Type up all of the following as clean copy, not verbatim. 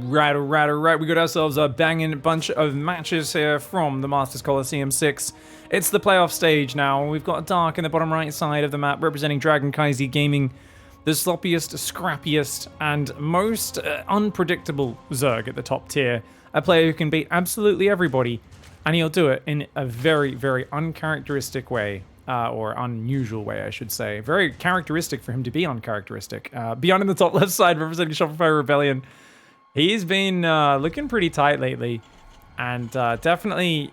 Alright. We got ourselves a banging bunch of matches here from the Masters Coliseum 6. It's the playoff stage now. We've got Dark in the bottom right side of the map representing Dragon Kaiser Gaming, the sloppiest, scrappiest, and most unpredictable Zerg at the top tier. A player who can beat absolutely everybody, and he'll do it in a very, very uncharacteristic way. Or unusual way, I should say. Very characteristic for him to be uncharacteristic. BYUN in the top left side representing Shopify Rebellion. He's been looking pretty tight lately, and definitely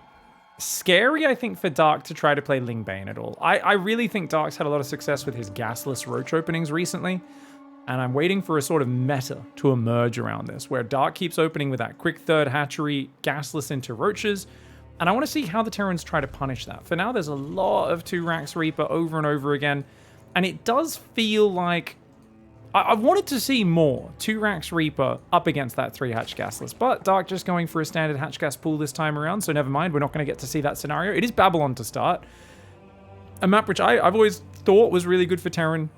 scary, I think, for Dark to try to play Lingbane at all. I really think Dark's had a lot of success with his gasless roach openings recently, and I'm waiting for a sort of meta to emerge around this, where Dark keeps opening with that quick third hatchery, gasless into roaches, and I want to see how the Terrans try to punish that. For now, there's a lot of 2-Rax Reaper over and over again, and it does feel like I wanted to see more 2-Rax Reaper up against that 3-hatch gasless, but Dark just going for a standard hatch gas pool this time around, so never mind, we're not going to get to see that scenario. It is Babylon to start. A map which I've always thought was really good for Terran.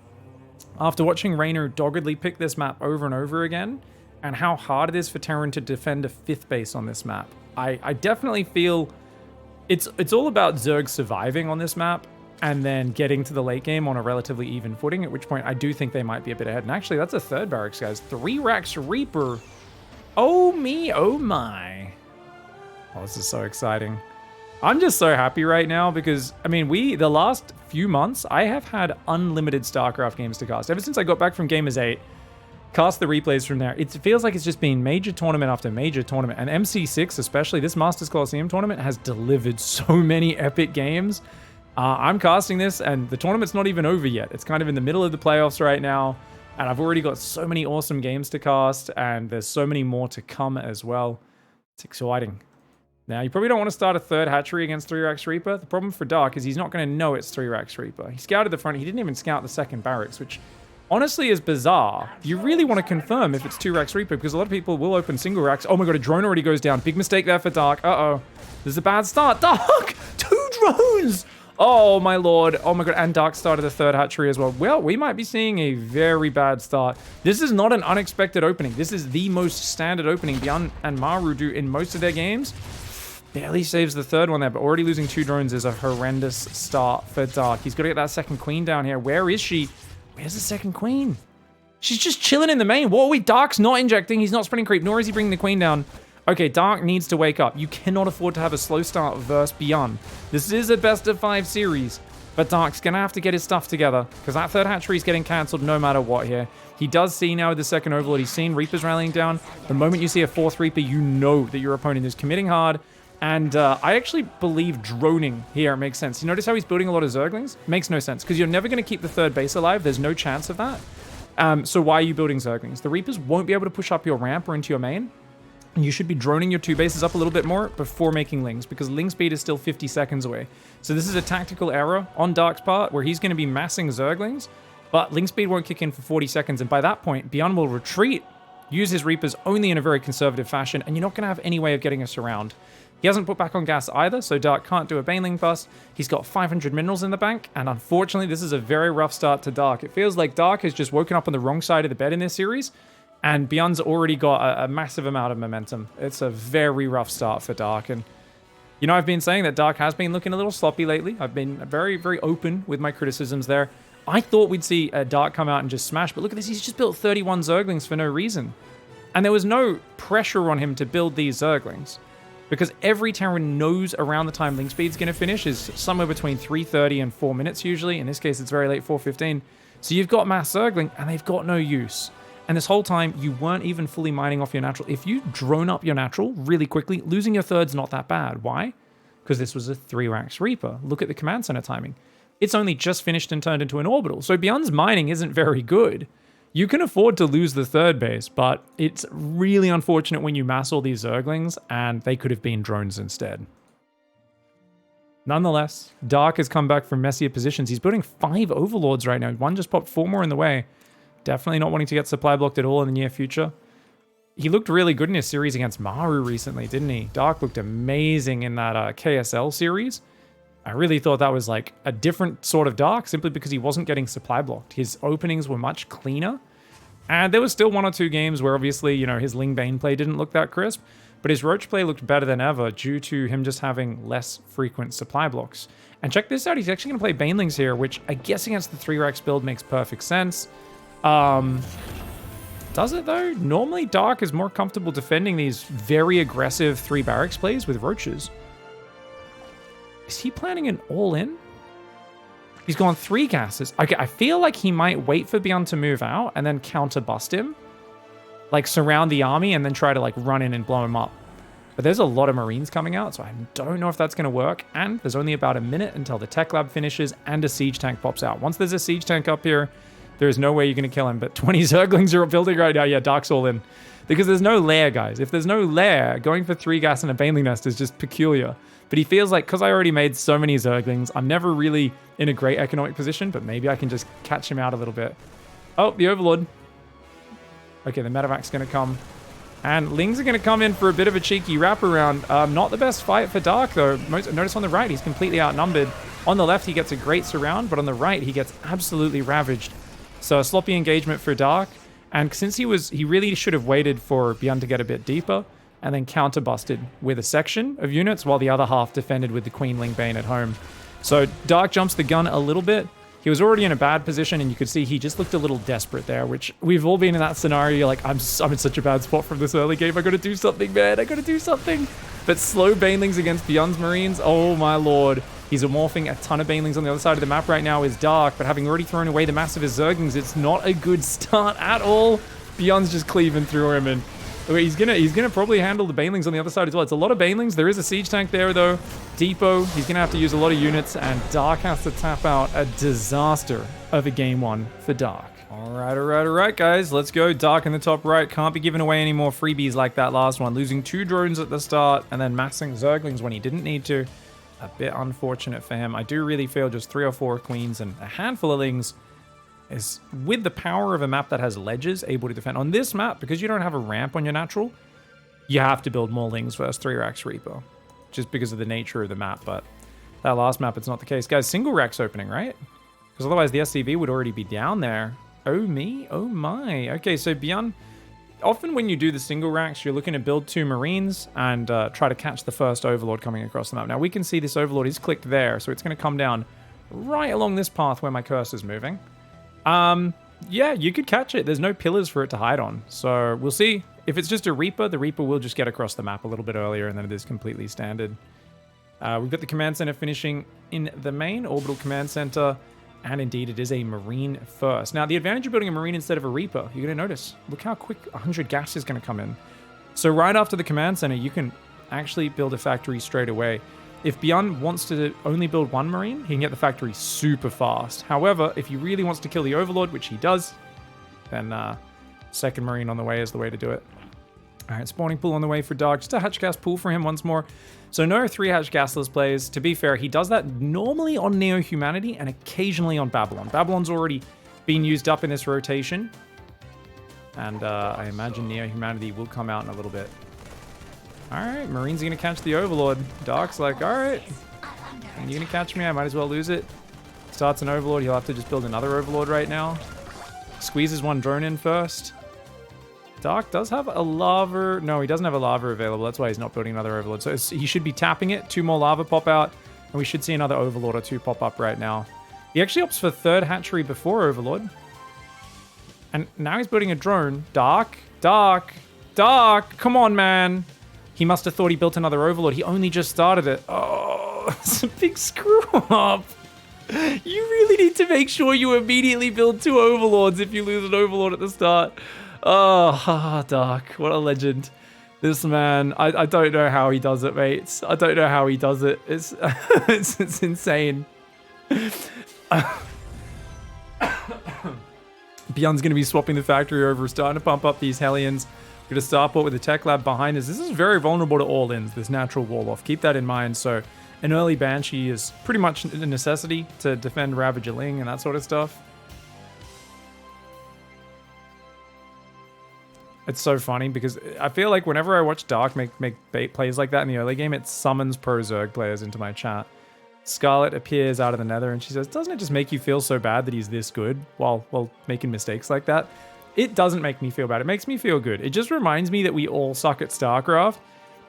After watching Rainer doggedly pick this map over and over again, and how hard it is for Terran to defend a 5th base on this map, I definitely feel it's all about Zerg surviving on this map and then getting to the late game on a relatively even footing, at which point I do think they might be a bit ahead. And actually, that's a third barracks, guys. 3-Rax Reaper. Oh me, oh my. Oh, this is so exciting. I'm just so happy right now because, I mean, the last few months, I have had unlimited StarCraft games to cast. Ever since I got back from Gamers 8, cast the replays from there. It feels like it's just been major tournament after major tournament. And MC6, especially, this Masters Coliseum tournament, has delivered so many epic games. I'm casting this, and the tournament's not even over yet. It's kind of in the middle of the playoffs right now, and I've already got so many awesome games to cast, and there's so many more to come as well. It's exciting. Now, you probably don't want to start a third hatchery against 3-Rax Reaper. The problem for Dark is he's not going to know it's 3-Rax Reaper. He scouted the front. He didn't even scout the second barracks, which honestly is bizarre. You really want to confirm if it's 2-Rax Reaper, because a lot of people will open single racks. Oh my god, a drone already goes down. Big mistake there for Dark. Uh-oh. This is a bad start. Dark! 2 drones! Oh my lord. Oh my god, and Dark started the third hatchery as well. Well, we might be seeing a very bad start. This is not an unexpected opening. This is the most standard opening BYUN and Maru do in most of their games. Barely saves the third one there, but already losing 2 drones is a horrendous start for Dark. He's got to get that second queen down here. Where is she? Where's the second queen? She's just chilling in the main. What are we? Dark's not injecting. He's not spreading creep, nor is he bringing the queen down. Okay, Dark needs to wake up. You cannot afford to have a slow start versus BYUN. This is a best of 5 series, but Dark's going to have to get his stuff together because that third hatchery is getting cancelled no matter what here. He does see now with the second overlord. He's seen Reapers rallying down. The moment you see a 4th Reaper, you know that your opponent is committing hard. And I actually believe droning here makes sense. You notice how he's building a lot of Zerglings? Makes no sense, because you're never going to keep the third base alive. There's no chance of that. So why are you building Zerglings? The Reapers won't be able to push up your ramp or into your main. And you should be droning your 2 bases up a little bit more before making Lings, because Ling speed is still 50 seconds away. So this is a tactical error on Dark's part, where he's going to be massing Zerglings, but Ling speed won't kick in for 40 seconds. And by that point, BYUN will retreat, use his Reapers only in a very conservative fashion, and you're not going to have any way of getting us around. He hasn't put back on gas either, so Dark can't do a Baneling bust. He's got 500 minerals in the bank, and unfortunately, this is a very rough start to Dark. It feels like Dark has just woken up on the wrong side of the bed in this series, and BYUN's already got a massive amount of momentum. It's a very rough start for Dark, and you know, I've been saying that Dark has been looking a little sloppy lately. I've been very, very open with my criticisms there. I thought we'd see Dark come out and just smash, but look at this, he's just built 31 Zerglings for no reason. And there was no pressure on him to build these Zerglings, because every Terran knows around the time Ling speed's going to finish is somewhere between 3:30 and 4 minutes usually. In this case, it's very late, 4:15. So you've got mass Zergling, and they've got no use. And this whole time, you weren't even fully mining off your natural. If you drone up your natural really quickly, losing your third's not that bad. Why? Because this was a 3-Rax Reaper. Look at the command center timing. It's only just finished and turned into an orbital. So BYUN's mining isn't very good. You can afford to lose the third base, but it's really unfortunate when you mass all these Zerglings, and they could have been drones instead. Nonetheless, Dark has come back from messier positions. He's building 5 Overlords right now. One just popped 4 more in the way. Definitely not wanting to get supply blocked at all in the near future. He looked really good in his series against Maru recently, didn't he? Dark looked amazing in that KSL series. I really thought that was like a different sort of Dark simply because he wasn't getting supply blocked. His openings were much cleaner. And there was still 1 or 2 games where obviously, you know, his Ling Bane play didn't look that crisp, but his Roach play looked better than ever due to him just having less frequent supply blocks. And check this out, he's actually going to play Banelings here, which I guess against the 3-Rex build makes perfect sense. Does it though? Normally Dark is more comfortable defending these very aggressive 3 barracks plays with Roaches. Is he planning an all-in? He's gone 3 gases. Okay, I feel like he might wait for BYUN to move out and then counter bust him. Like surround the army and then try to like run in and blow him up. But there's a lot of Marines coming out, so I don't know if that's going to work. And there's only about a minute until the tech lab finishes and a siege tank pops out. Once there's a siege tank up here, there is no way you're going to kill him. But 20 Zerglings are building right now. Yeah, Dark's all in. Because there's no lair, guys. If there's no lair, going for 3 gas and a Baneling Nest is just peculiar. But he feels like, because I already made so many Zerglings, I'm never really in a great economic position, but maybe I can just catch him out a little bit. Oh, the Overlord. Okay, the Metavac's going to come. And Lings are going to come in for a bit of a cheeky wraparound. Not the best fight for Dark, though. Notice on the right, he's completely outnumbered. On the left, he gets a great surround, but on the right, he gets absolutely ravaged. So a sloppy engagement for Dark. And since he really should have waited for BYUN to get a bit deeper and then counter-busted with a section of units while the other half defended with the Queen Ling Bane at home. So Dark jumps the gun a little bit. He was already in a bad position, and you could see he just looked a little desperate there, which we've all been in that scenario. You're like, I'm in such a bad spot from this early game. I got to do something, man. I got to do something. But slow Banelings against BYUN's Marines. Oh, my lord. He's morphing a ton of Banelings on the other side of the map right now is Dark, but having already thrown away the mass of his Zerglings, it's not a good start at all. BYUN's just cleaving through him, and he's gonna probably handle the Banelings on the other side as well. It's a lot of Banelings. There is a siege tank there though. Depot, he's gonna have to use a lot of units, and Dark has to tap out. A disaster of a game 1 for Dark. All right, guys. Let's go. Dark in the top right. Can't be giving away any more freebies like that last one. Losing 2 drones at the start, and then massing Zerglings when he didn't need to. A bit unfortunate for him. I do really feel just 3 or 4 Queens and a handful of Lings is, with the power of a map that has ledges, able to defend. On this map, because you don't have a ramp on your natural, you have to build more Lings versus 3-Racks Reaper, just because of the nature of the map. But that last map, it's not the case. Guys, single Racks opening, right? Because otherwise the SCV would already be down there. Oh me, oh my. Okay, so BYUN, often when you do the single racks, you're looking to build 2 Marines and try to catch the first Overlord coming across the map. Now we can see this Overlord is clicked there, so it's going to come down right along this path where my cursor's moving. Yeah, you could catch it. There's no pillars for it to hide on. So we'll see. If it's just a Reaper, the Reaper will just get across the map a little bit earlier, and then it is completely standard. We've got the command center finishing in the main orbital command center, and indeed it is a Marine first. Now the advantage of building a Marine instead of a Reaper, you're going to notice, look how quick 100 gas is going to come in. So right after the command center, you can actually build a factory straight away. If BYUN wants to only build 1 Marine, he can get the factory super fast. However, if he really wants to kill the Overlord, which he does, then second Marine on the way is the way to do it. All right, spawning pool on the way for Dark. Just a hatch gas pool for him once more. So no 3 hatch gasless plays. To be fair, he does that normally on Neo Humanity and occasionally on Babylon. Babylon's already been used up in this rotation. And I imagine Neo Humanity will come out in a little bit. All right, Marine's going to catch the Overlord. Dark's like, all right, you're going to catch me? I might as well lose it. Starts an Overlord. He'll have to just build another Overlord right now. Squeezes 1 drone in first. Dark does have a lava. No, he doesn't have a lava available. That's why he's not building another Overlord. So he should be tapping it. 2 more lava pop out, and we should see another Overlord or 2 pop up right now. He actually opts for 3rd hatchery before Overlord. And now he's building a drone. Dark. Come on, man. He must have thought he built another Overlord. He only just started it. Oh, it's a big screw up. You really need to make sure you immediately build 2 Overlords if you lose an Overlord at the start. Oh, Dark. What a legend. This man, I don't know how he does it, mates. I don't know how he does it. It's it's insane. BYUN's going to be swapping the factory over, starting to pump up these Hellions. We're going to starport with the tech lab behind us. This is very vulnerable to all-ins, this natural wall-off. Keep that in mind. So an early Banshee is pretty much a necessity to defend Ravager Ling and that sort of stuff. It's so funny because I feel like whenever I watch Dark make plays like that in the early game, it summons pro Zerg players into my chat. Scarlet appears out of the nether and she says, doesn't it just make you feel so bad that he's this good while making mistakes like that? It doesn't make me feel bad. It makes me feel good. It just reminds me that we all suck at StarCraft.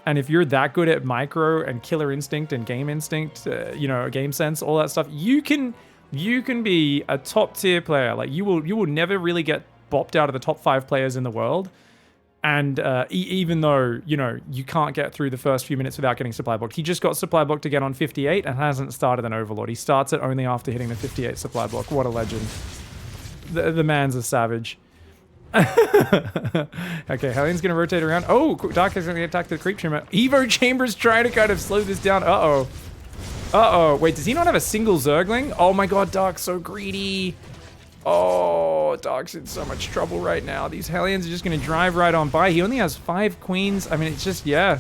And if you're that good at micro and killer instinct and game instinct, you know, game sense, all that stuff, you can be a top tier player. Like you will never really get bopped out of the top 5 players in the world. And even though, you know, you can't get through the first few minutes without getting supply blocked. He just got supply blocked again on 58 and hasn't started an Overlord. He starts it only after hitting the 58 supply block. What a legend. The man's a savage. Okay, Hellions gonna rotate around. Oh, Dark is gonna attack the creep tumor. Evo Chamber's trying to kind of slow this down. Uh-oh. Wait, does he not have a single Zergling? Oh my god, Dark's so greedy. Oh, Dark's in so much trouble right now. These Hellions are just gonna drive right on by. He only has 5 queens. I mean, it's just, yeah.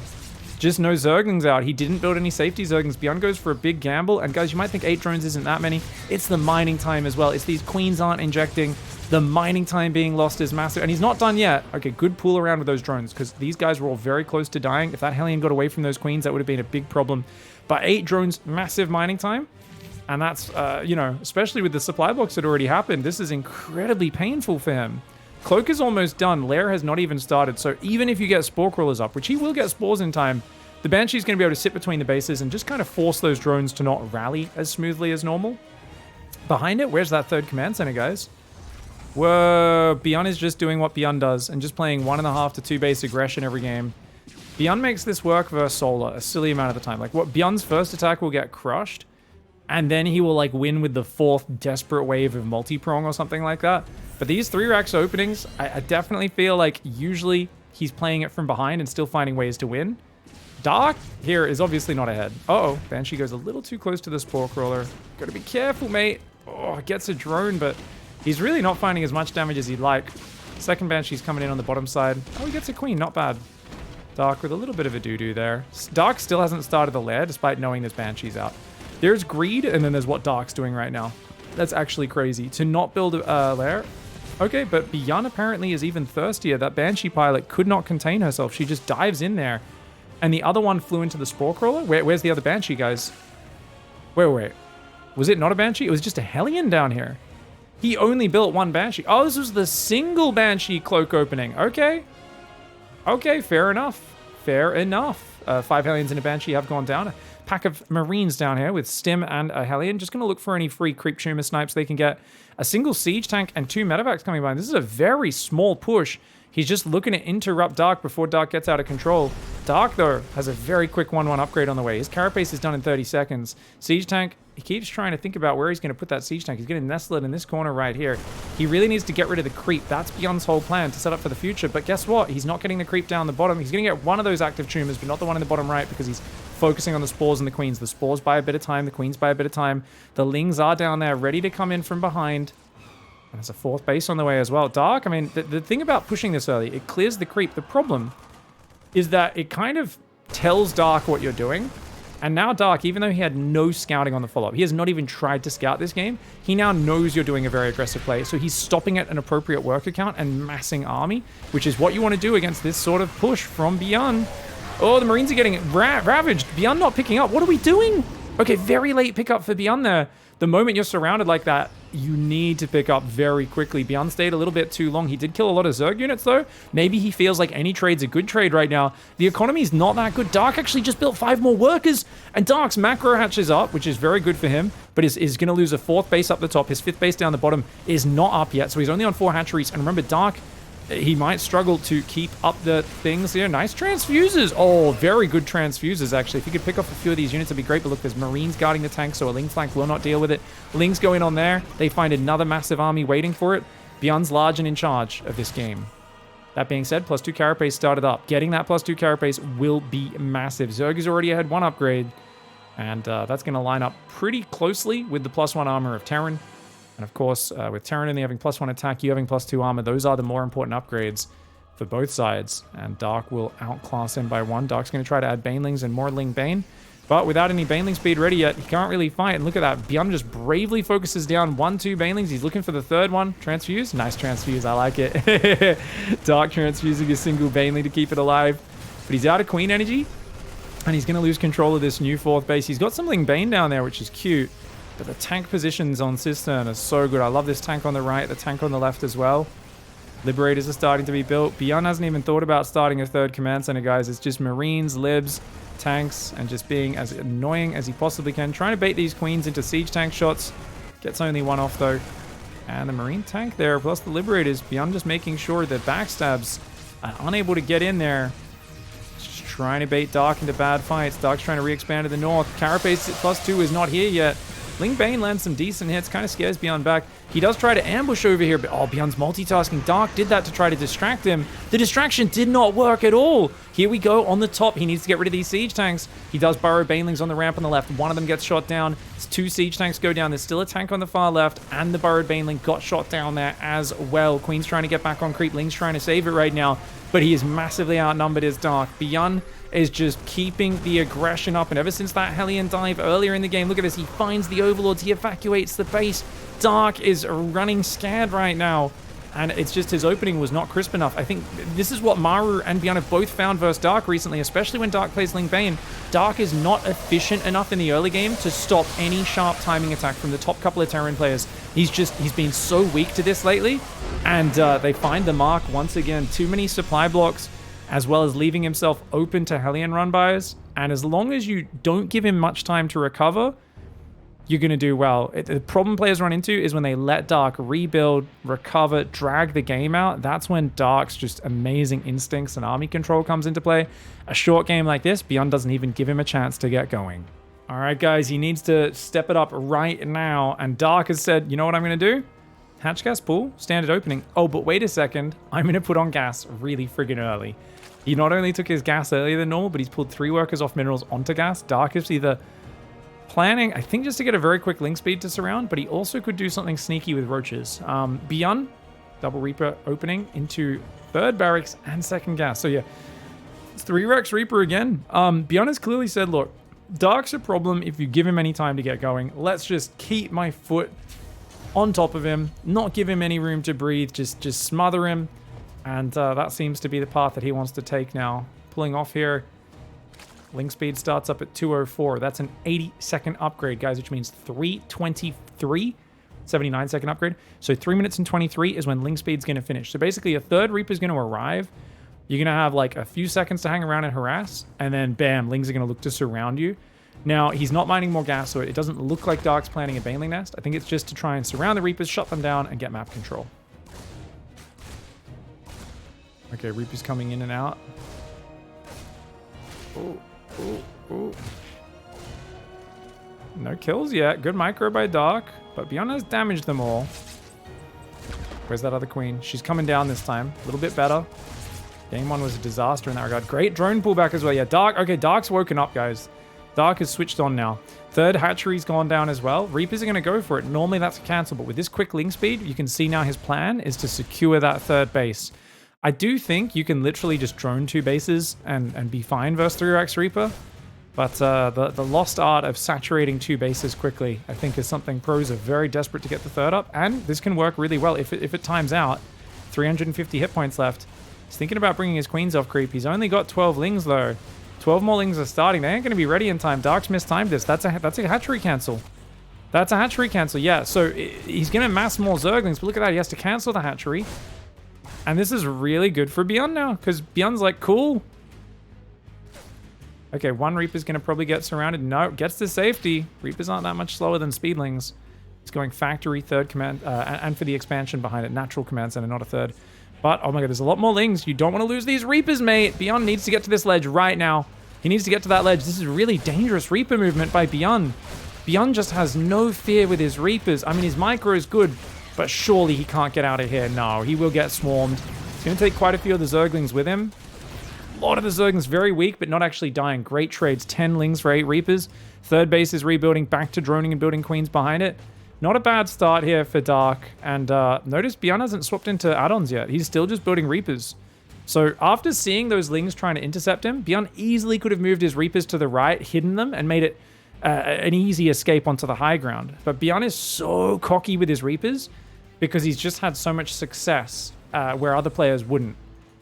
Just no Zerglings out. He didn't build any safety Zerglings. BYUN goes for a big gamble. And guys, you might think 8 drones isn't that many. It's the mining time as well. It's these queens aren't injecting. The mining time being lost is massive. And he's not done yet. Okay, good pull around with those drones because these guys were all very close to dying. If that Hellion got away from those queens, that would have been a big problem. But 8 drones, massive mining time. And that's, you know, especially with the supply blocks that already happened, this is incredibly painful for him. Cloak is almost done. Lair has not even started. So even if you get Spore Crawlers up, which he will get Spores in time, the Banshee's going to be able to sit between the bases and just kind of force those drones to not rally as smoothly as normal. Behind it, where's that 3rd command center, guys? Whoa, BYUN is just doing what BYUN does and just playing 1.5 to 2 base aggression every game. BYUN makes this work versus Solar a silly amount of the time. Like, what BYUN's first attack will get crushed, and then he will, like, win with the 4th desperate wave of multi-prong or something like that. But these 3 racks openings, I definitely feel like usually he's playing it from behind and still finding ways to win. Dark here is obviously not ahead. Uh-oh, Banshee goes a little too close to the Spore Crawler. Gotta be careful, mate. Oh, gets a drone, but he's really not finding as much damage as he'd like. Second Banshee's coming in on the bottom side. Oh, he gets a queen, not bad. Dark with a little bit of a doo-doo there. Dark still hasn't started the lair, despite knowing there's Banshees out. There's greed, and then there's what Dark's doing right now. That's actually crazy. To not build a lair. Okay, but BYUN apparently is even thirstier. That Banshee pilot could not contain herself. She just dives in there. And the other one flew into the Spore Crawler? Where's the other Banshee, guys? Wait. Was it not a Banshee? It was just a Hellion down here. He only built 1 Banshee. Oh, this was the single Banshee cloak opening. Okay. Okay, fair enough. 5 Hellions and a Banshee have gone down. A pack of Marines down here with Stim and a Hellion. Just going to look for any free creep tumor snipes they can get. A single Siege tank and 2 medevacs coming by. This is a very small push. He's just looking to interrupt Dark before Dark gets out of control. Dark, though, has a very quick 1-1 upgrade on the way. His carapace is done in 30 seconds. Siege tank, he keeps trying to think about where he's going to put that Siege tank. He's going to nestle it in this corner right here. He really needs to get rid of the creep. That's BYUN's whole plan to set up for the future. But guess what? He's not getting the creep down the bottom. He's going to get one of those active tumors, but not the one in the bottom right because he's focusing on the Spores and the Queens. The Spores buy a bit of time. The Queens buy a bit of time. The Lings are down there ready to come in from behind. And there's a 4th base on the way as well. Dark, I mean, the thing about pushing this early, it clears the creep. The problem is that it kind of tells Dark what you're doing. And now Dark, even though he had no scouting on the follow-up, he has not even tried to scout this game, he now knows you're doing a very aggressive play. So he's stopping at an appropriate work account and massing army, which is what you want to do against this sort of push from BYUN. Oh, the Marines are getting ravaged. BYUN not picking up. What are we doing? Okay, very late pickup for BYUN there. The moment you're surrounded like that, you need to pick up very quickly. BYUN stayed a little bit too long. He did kill a lot of Zerg units, though. Maybe he feels like any trade's a good trade right now. The economy's not that good. Dark actually just built 5 more workers, and Dark's macro hatches up, which is very good for him, but is going to lose a 4th base up the top. His 5th base down the bottom is not up yet, so he's only on 4 hatcheries. And remember, Dark, he might struggle to keep up the things here. Nice transfuses. Oh, very good transfuses, actually. If you could pick off a few of these units, it'd be great. But look, there's Marines guarding the tank, so a Ling flank will not deal with it. Lings go in on there. They find another massive army waiting for it. BYUN's large and in charge of this game. That being said, +2 carapace started up. Getting that +2 carapace will be massive. Zerg is already ahead 1 upgrade, and that's going to line up pretty closely with the +1 armor of Terran. And of course, with Terran only having +1 attack, you having +2 armor, those are the more important upgrades for both sides. And Dark will outclass him by 1. Dark's going to try to add Banelings and more Ling Bane. But without any Baneling speed ready yet, he can't really fight. And look at that. BYUN just bravely focuses down 1-2 Banelings. He's looking for the 3rd one. Transfuse. Nice transfuse. I like it. Dark transfusing a single Baneling to keep it alive. But he's out of Queen energy. And he's going to lose control of this new 4th base. He's got some Ling Bane down there, which is cute. But the tank positions on Cistern are so good. I love this tank on the right, the tank on the left as well. Liberators are starting to be built. BYUN hasn't even thought about starting a third command center, guys. It's just Marines, Libs, tanks, and just being as annoying as he possibly can. Trying to bait these queens into siege tank shots. Gets only one off, though. And the Marine tank there, plus the Liberators. BYUN just making sure that backstabs are unable to get in there. Just trying to bait Dark into bad fights. Dark's trying to re-expand to the north. Carapace at +2 is not here yet. Ling Bane lands some decent hits, kind of scares BYUN back. He does try to ambush over here, but BYUN's multitasking. Dark did that to try to distract him. The distraction did not work at all. Here we go on the top. He needs to get rid of these siege tanks. He does burrow Banelings on the ramp on the left. One of them gets shot down. It's 2 siege tanks go down. There's still a tank on the far left, and the burrowed Baneling got shot down there as well. Queen's trying to get back on creep. Ling's trying to save it right now, but he is massively outnumbered as Dark. BYUN is just keeping the aggression up, and ever since that Hellion dive earlier in the game, look at this, he finds the Overlords, he evacuates the base. Dark is running scared right now, and it's just his opening was not crisp enough. I think this is what Maru and BYUN have both found versus Dark recently, especially when Dark plays Ling Bane. Dark is not efficient enough in the early game to stop any sharp timing attack from the top couple of Terran players. He's been so weak to this lately, and they find the mark once again. Too many supply blocks, as well as leaving himself open to Hellion run-bys. And as long as you don't give him much time to recover, you're going to do well. The problem players run into is when they let Dark rebuild, recover, drag the game out. That's when Dark's just amazing instincts and army control comes into play. A short game like this, BYUN doesn't even give him a chance to get going. All right, guys, he needs to step it up right now. And Dark has said, you know what I'm going to do? Hatch gas pool, standard opening. Oh, but wait a second. I'm going to put on gas really friggin' early. He not only took his gas earlier than normal, but he's pulled 3 workers off minerals onto gas. Dark is either planning, I think, just to get a very quick link speed to surround, but he also could do something sneaky with roaches. BYUN, double Reaper opening into 3rd barracks and 2nd gas. So yeah, it's 3 Rex Reaper again. BYUN has clearly said, look, Dark's a problem if you give him any time to get going. Let's just keep my foot on top of him, not give him any room to breathe, just smother him. And that seems to be the path that he wants to take now. Pulling off here. Link speed starts up at 204. That's an 80-second upgrade, guys, which means 323. 79-second upgrade. So 3 minutes and 23 is when link speed's going to finish. So basically, a 3rd Reaper's going to arrive. You're going to have like a few seconds to hang around and harass. And then, bam, Lings are going to look to surround you. Now, he's not mining more gas, so it doesn't look like Dark's planning a Baneling nest. I think it's just to try and surround the Reapers, shut them down, and get map control. Okay, Reaper's coming in and out. Ooh. No kills yet. Good micro by Dark, but BYUN has damaged them all. Where's that other queen? She's coming down this time. A little bit better. Game 1 was a disaster in that regard. Great drone pullback as well. Yeah, Dark. Okay, Dark's woken up, guys. Dark has switched on now. 3rd hatchery's gone down as well. Reapers are going to go for it. Normally that's a cancel, but with this quick link speed, you can see now his plan is to secure that 3rd base. I do think you can literally just drone 2 bases and be fine versus 3 Rex Reaper. But the lost art of saturating 2 bases quickly, I think, is something pros are very desperate to get the 3rd up. And this can work really well if it times out. 350 hit points left. He's thinking about bringing his queens off creep. He's only got 12 lings, though. 12 more lings are starting. They ain't going to be ready in time. Dark's mistimed this. That's a hatchery cancel. That's a hatchery cancel, yeah. So he's going to mass more Zerglings. But look at that. He has to cancel the hatchery. And this is really good for BYUN now, because BYUN's like, cool. Okay, 1 Reaper's going to probably get surrounded. No, gets to safety. Reapers aren't that much slower than Speedlings. It's going factory, 3rd command, and for the expansion behind it, natural command center, not a 3rd. But, oh my god, there's a lot more Lings. You don't want to lose these Reapers, mate. BYUN needs to get to this ledge right now. He needs to get to that ledge. This is really dangerous Reaper movement by BYUN. BYUN just has no fear with his Reapers. I mean, his micro is good, but surely he can't get out of here. No, he will get swarmed. He's going to take quite a few of the Zerglings with him. A lot of the Zerglings very weak, but not actually dying. Great trades. 10 Lings for 8 Reapers. 3rd base is rebuilding, back to droning and building queens behind it. Not a bad start here for Dark. And notice BYUN hasn't swapped into add-ons yet. He's still just building Reapers. So after seeing those Lings trying to intercept him, BYUN easily could have moved his Reapers to the right, hidden them, and made it an easy escape onto the high ground. But BYUN is so cocky with his Reapers because he's just had so much success where other players wouldn't.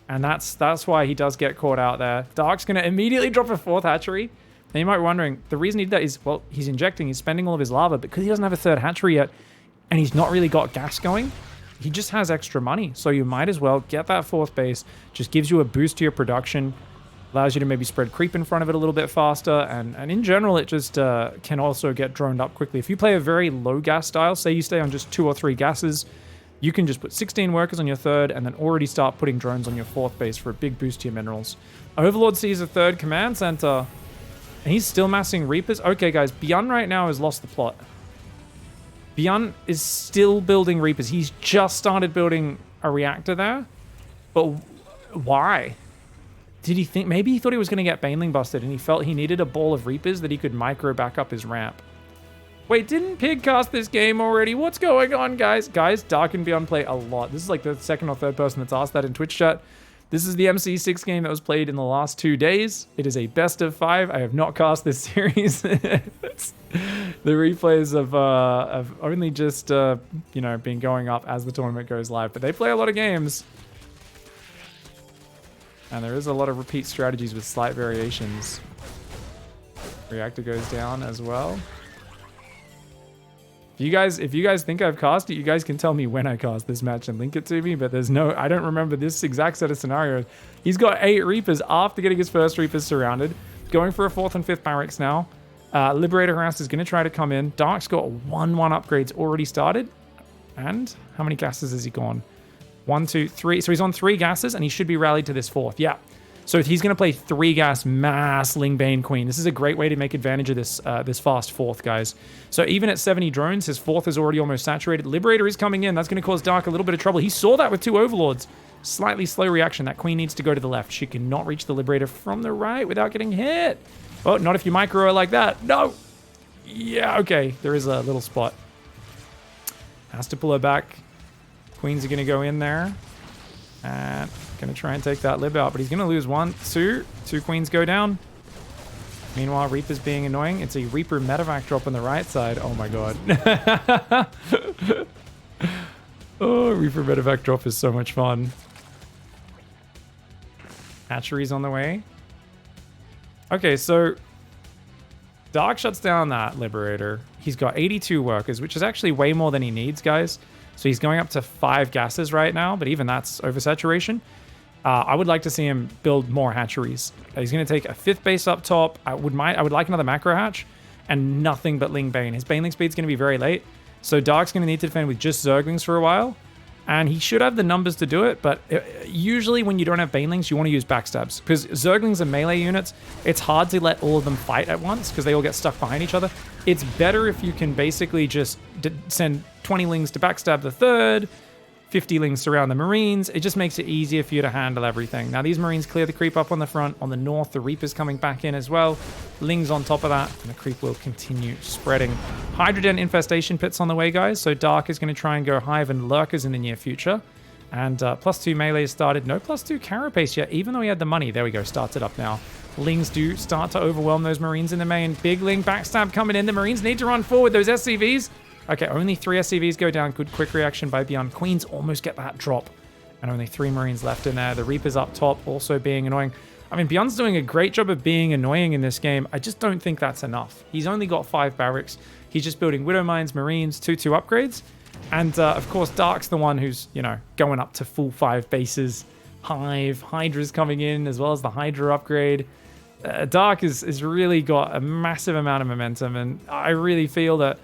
And that's why he does get caught out there. Dark's going to immediately drop a 4th hatchery. Now you might be wondering, the reason he did that is, well, he's injecting, he's spending all of his lava, but because he doesn't have a 3rd hatchery yet, and he's not really got gas going, he just has extra money. So you might as well get that 4th base. Just gives you a boost to your production. Allows you to maybe spread creep in front of it a little bit faster. And in general, it just can also get droned up quickly. If you play a very low gas style, say you stay on just 2 or 3 gases, you can just put 16 workers on your 3rd and then already start putting drones on your 4th base for a big boost to your minerals. Overlord sees a 3rd command center. And he's still massing Reapers. Okay, guys, BYUN right now has lost the plot. BYUN is still building Reapers. He's just started building a reactor there. But why? Did he think... Maybe he thought he was going to get Baneling busted and he felt he needed a ball of Reapers that he could micro back up his ramp. Wait, didn't Pig cast this game already? What's going on, guys? Guys, Dark and BYUN play a lot. This is like the 2nd or 3rd person that's asked that in Twitch chat. This is the MC6 game that was played in the last 2 days. It is a best of 5. I have not cast this series. The replays have only just, you know, been going up as the tournament goes live. But they play a lot of games. And there is a lot of repeat strategies with slight variations. Reactor goes down as well. If you guys think I've cast it, you guys can tell me when I cast this match and link it to me, but there's no... I don't remember this exact set of scenarios. He's got 8 Reapers after getting his first Reapers surrounded. Going for a 4th and 5th barracks now. Liberator Harass is going to try to come in. Dark's got 1-1 upgrades already started. And how many gases has he gone? 1, 2, 3. So he's on 3 gases and he should be rallied to this 4th. Yeah. So he's going to play 3 gas mass Lingbane Queen. This is a great way to make advantage of this this fast 4th, guys. So even at 70 drones, his 4th is already almost saturated. Liberator is coming in. That's going to cause Dark a little bit of trouble. He saw that with 2 Overlords. Slightly slow reaction. That Queen needs to go to the left. She cannot reach the Liberator from the right without getting hit. Oh, not if you micro her like that. No. Yeah, okay. There is a little spot. Has to pull her back. Queens are going to go in there. And going to try and take that Lib out. But he's going to lose 1, 2. 2 Queens go down. Meanwhile, Reaper's being annoying. It's a Reaper medevac drop on the right side. Oh my god. Oh, Reaper medevac drop is so much fun. Hatchery's on the way. Okay, so Dark shuts down that Liberator. He's got 82 workers, which is actually way more than he needs, guys. So he's going up to 5 gases right now, but even that's oversaturation. I would like to see him build more hatcheries. He's going to take a 5th base up top. I would like another macro hatch and nothing but Ling Bane. His Baneling speed's going to be very late. So Dark's going to need to defend with just Zerglings for a while. And he should have the numbers to do it, but usually when you don't have Banelings, you want to use backstabs. Because Zerglings are melee units, it's hard to let all of them fight at once because they all get stuck behind each other. It's better if you can basically just send 20 Lings to backstab the 3rd, 50 Lings surround the Marines. It just makes it easier for you to handle everything. Now these Marines clear the creep up on the front. On the north, the Reaper's coming back in as well. Lings on top of that, and the creep will continue spreading. Hydrogen infestation pits on the way, guys. So Dark is going to try and go Hive and Lurkers in the near future. And +2 melee is started. No +2 carapace yet, even though he had the money. There we go, starts it up now. Lings do start to overwhelm those Marines in the main. Big Ling backstab coming in. The Marines need to run forward. Those SCVs. Okay, only 3 SCVs go down. Good quick reaction by BYUN. Queens almost get that drop. And only 3 Marines left in there. The Reaper's up top, also being annoying. I mean, BYUN's doing a great job of being annoying in this game. I just don't think that's enough. He's only got 5 barracks. He's just building Widow Mines, Marines, 2/2 upgrades. And, of course, Dark's the one who's, you know, going up to full 5 bases. Hive, Hydra's coming in, as well as the Hydra upgrade. Dark has really got a massive amount of momentum. And I really feel that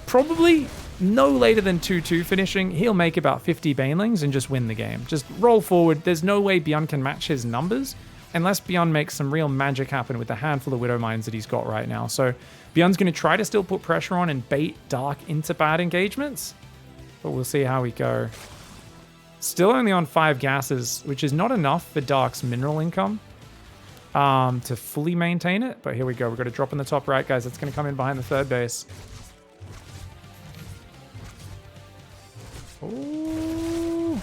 probably no later than 2/2 finishing, he'll make about 50 Banelings and just win the game. Just roll forward. There's no way BYUN can match his numbers unless BYUN makes some real magic happen with the handful of Widow Mines that he's got right now. So BYUN's going to try to still put pressure on and bait Dark into bad engagements, but we'll see how we go. Still only on 5 gases, which is not enough for Dark's mineral income to fully maintain it. But here we go. We've got a drop in the top right, guys. That's going to come in behind the 3rd base. Ooh.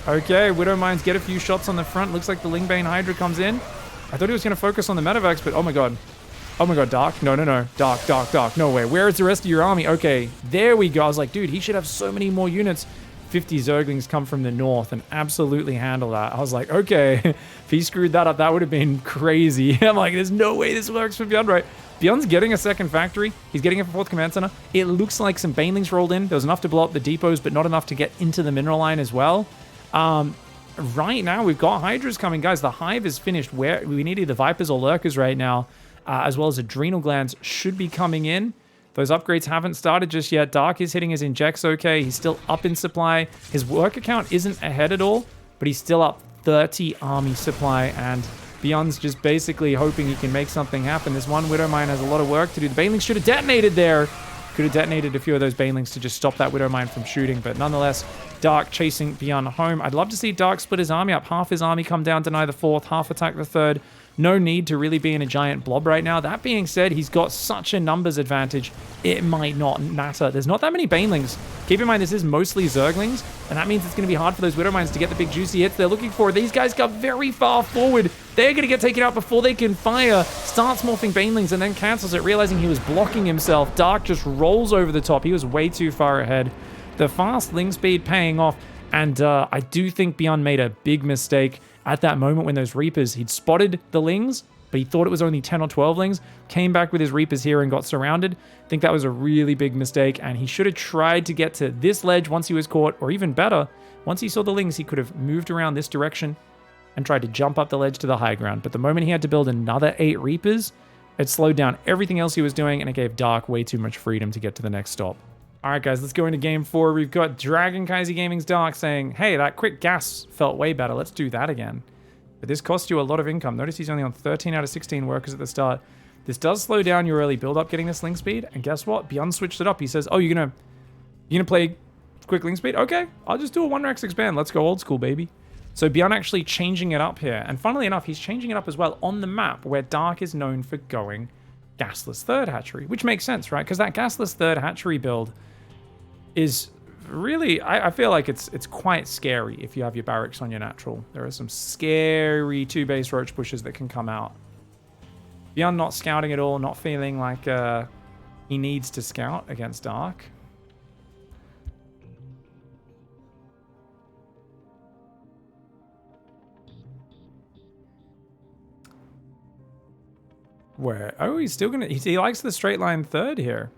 Okay, Widow Mines get a few shots on the front. Looks like the Lingbane Hydra comes in. I thought he was going to focus on the medevacs, but oh my god. Oh my god, Dark. No. Dark. No way. Where is the rest of your army? Okay, there we go. I was like, dude, he should have so many more units. 50 Zerglings come from the north and absolutely handle that. I was like, okay, if he screwed that up, that would have been crazy. I'm like, there's no way this works for BYUN, right? BYUN's getting a second factory. He's getting a fourth command center. It looks like some banelings rolled in. There was enough to blow up the depots, but not enough to get into the mineral line as well. Right now, we've got Hydras coming. Guys, the Hive is finished. Where we need either Vipers or Lurkers right now, as well as Adrenal Glands should be coming in. Those upgrades haven't started just yet. Dark is hitting his injects okay. He's still up in supply. His worker count isn't ahead at all, but he's still up 30 army supply, and BYUN's just basically hoping he can make something happen. This one Widow Mine has a lot of work to do. The Banelings should have detonated there. Could have detonated a few of those Banelings to just stop that Widow Mine from shooting, but nonetheless, Dark chasing BYUN home. I'd love to see Dark split his army up. Half his army come down, deny the fourth, half attack the third. No need to really be in a giant blob right now. That being said, he's got such a numbers advantage, it might not matter. There's not that many Banelings. Keep in mind, this is mostly Zerglings, and that means it's going to be hard for those Widow Mines to get the big juicy hits they're looking for. These guys got very far forward. They're going to get taken out before they can fire. Starts morphing Banelings and then cancels it, realizing he was blocking himself. Dark just rolls over the top. He was way too far ahead. The fast Ling speed paying off, and I do think BYUN made a big mistake at that moment when those Reapers, he'd spotted the Lings, but he thought it was only 10 or 12 Lings, came back with his Reapers here and got surrounded. I think that was a really big mistake, and he should have tried to get to this ledge once he was caught, or even better, once he saw the Lings, he could have moved around this direction and tried to jump up the ledge to the high ground. But the moment he had to build another 8 Reapers, it slowed down everything else he was doing, and it gave Dark way too much freedom to get to the next stop. All right, guys, let's go into game 4. We've got Dragon Kaiser Gaming's Dark saying, hey, that quick gas felt way better. Let's do that again. But this costs you a lot of income. Notice he's only on 13 out of 16 workers at the start. This does slow down your early build-up getting this link speed. And guess what? BYUN switched it up. He says, oh, you're gonna play quick link speed? Okay, I'll just do a 1-Rex expand. Let's go old school, baby. So BYUN actually changing it up here. And funnily enough, he's changing it up as well on the map where Dark is known for going gasless third hatchery, which makes sense, right? Because that gasless third hatchery build is really, I feel like it's quite scary if you have your barracks on your natural. There are some scary 2-base roach pushes that can come out. BYUN not scouting at all, not feeling like he needs to scout against Dark. Where? Oh, he's still gonna, he likes the straight line third here.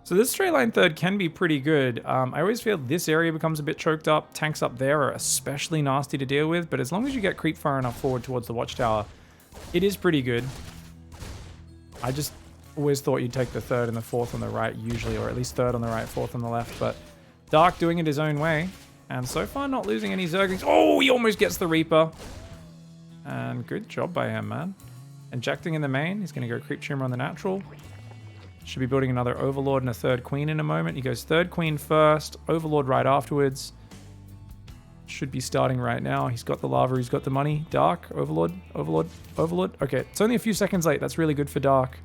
So this straight line third can be pretty good. I always feel this area becomes a bit choked up. Tanks up there are especially nasty to deal with, but as long as you get creep far enough forward towards the watchtower, it is pretty good. I just always thought you'd take the third and the fourth on the right usually, or at least third on the right, fourth on the left, but Dark doing it his own way. And so far not losing any Zerglings. Oh, he almost gets the Reaper. And good job by him, man. Injecting in the main. He's going to go creep tumor on the natural. Should be building another Overlord and a third Queen in a moment. He goes third Queen first, Overlord right afterwards. Should be starting right now. He's got the lava, he's got the money. Dark, Overlord, Overlord, Overlord. Okay, it's only a few seconds late. That's really good for Dark.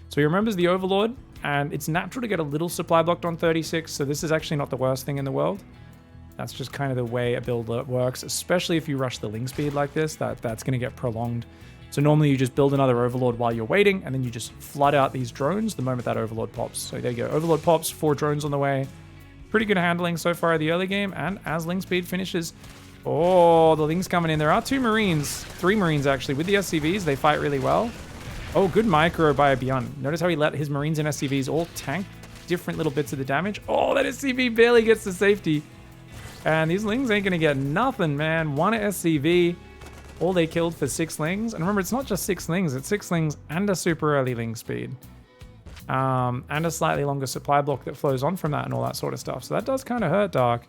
So he remembers the Overlord, and it's natural to get a little supply blocked on 36, so this is actually not the worst thing in the world. That's just kind of the way a build works, especially if you rush the link speed like this. That's going to get prolonged. So normally you just build another Overlord while you're waiting, and then you just flood out these drones the moment that Overlord pops. So there you go. Overlord pops, 4 drones on the way. Pretty good handling so far in the early game, and as Ling speed finishes... Oh, the Ling's coming in. There are 2 Marines, 3 Marines actually. With the SCVs, they fight really well. Oh, good micro by BYUN. Notice how he let his Marines and SCVs all tank different little bits of the damage. Oh, that SCV barely gets to safety. And these Lings ain't gonna get nothing, man. 1 SCV. All they killed for 6 Lings. And remember, it's not just 6 Lings. It's 6 Lings and a super early Ling speed. And a slightly longer supply block that flows on from that and all that sort of stuff. So that does kind of hurt Dark.